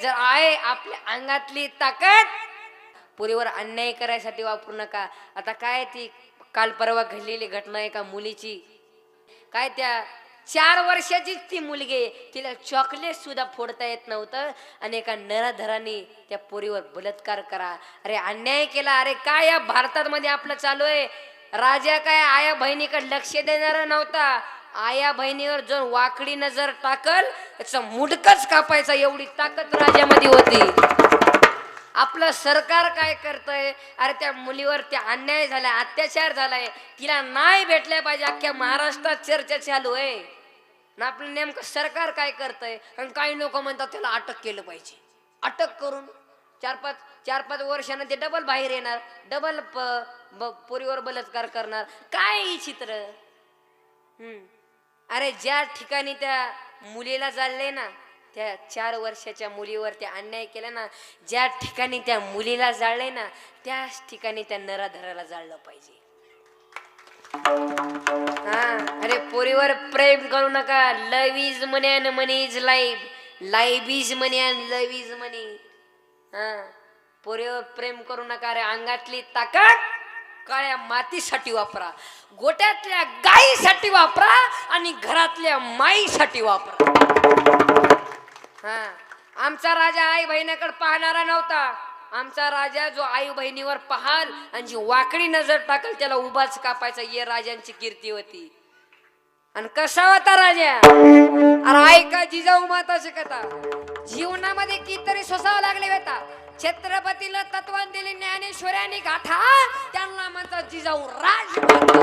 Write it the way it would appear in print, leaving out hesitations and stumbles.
जर आहे आपल्या अंगातली ताकद पुरीवर अन्याय करायसाठी वापरू नका. आता काय ती काल परवा घडलेली घटना एका मुलीची, काय त्या 4 वर्षाची ती मुलगी, तिला चॉकलेट सुद्धा फोडता येत नव्हतं आणि एका नराधराने त्या पोरीवर बलात्कार करा. अरे अन्याय केला. अरे काय या भारतात मध्ये आपलं चालू आहे. राजा काय आया बहिणीकडे लक्ष देणारा नव्हता. आया बहिणीवर जो वाकडी नजर टाकल त्याचं मुडकच कापायचा एवढी ताकद राजामध्ये होती. आपलं सरकार काय करतंय. अरे त्या मुलीवर त्या अन्याय झालाय, अत्याचार झालाय, तिला नाही भेटल्या पाहिजे. अख्ख्या महाराष्ट्रात चर्चा चालू आहे ना. आपलं नेमकं सरकार काय करतंय. आणि काही लोक म्हणतात त्याला अटक केलं पाहिजे. अटक करून 4-5 वर्षानं ते डबल बाहेर येणार, डबल पोरीवर बलात्कार करणार. काय ही चित्र. अरे ज्या ठिकाणी त्या मुलीला जाळले ना, त्या 4 वर्षाच्या मुलीवर त्या अन्याय केला ना, ज्या ठिकाणी त्या मुलीला जाळले ना, त्याच ठिकाणी त्या नराधराला जाळलं पाहिजे. अरे पोरीवर प्रेम करू नका. Love is money and money is life. Life is money and love is money. पोरीवर प्रेम करू नका. अरे अंगातली ताकद काळ्या मातीसाठी वापरा, गोट्यातल्या गायीसाठी वापरा आणि घरातल्या माईसाठी वापरा. आमचा राजा आई बहिणीकडे पाहणारा नव्हता. आमचा राजा जो आई बहिणीवर पाहाल आणि जी वाकडी नजर टाकल त्याला उभाच कापायचा, ये राजांची कीर्ती होती. आणि कसा होता राजा. अरे ऐका जिजाऊ माताची कथा. जीवनामध्ये कितीतरी सोसावं लागले होता. छत्रपतीला तत्वान दिली ज्ञानेश्वरांनी गाठा, त्यांना म्हणतात जिजाऊ राजमाता.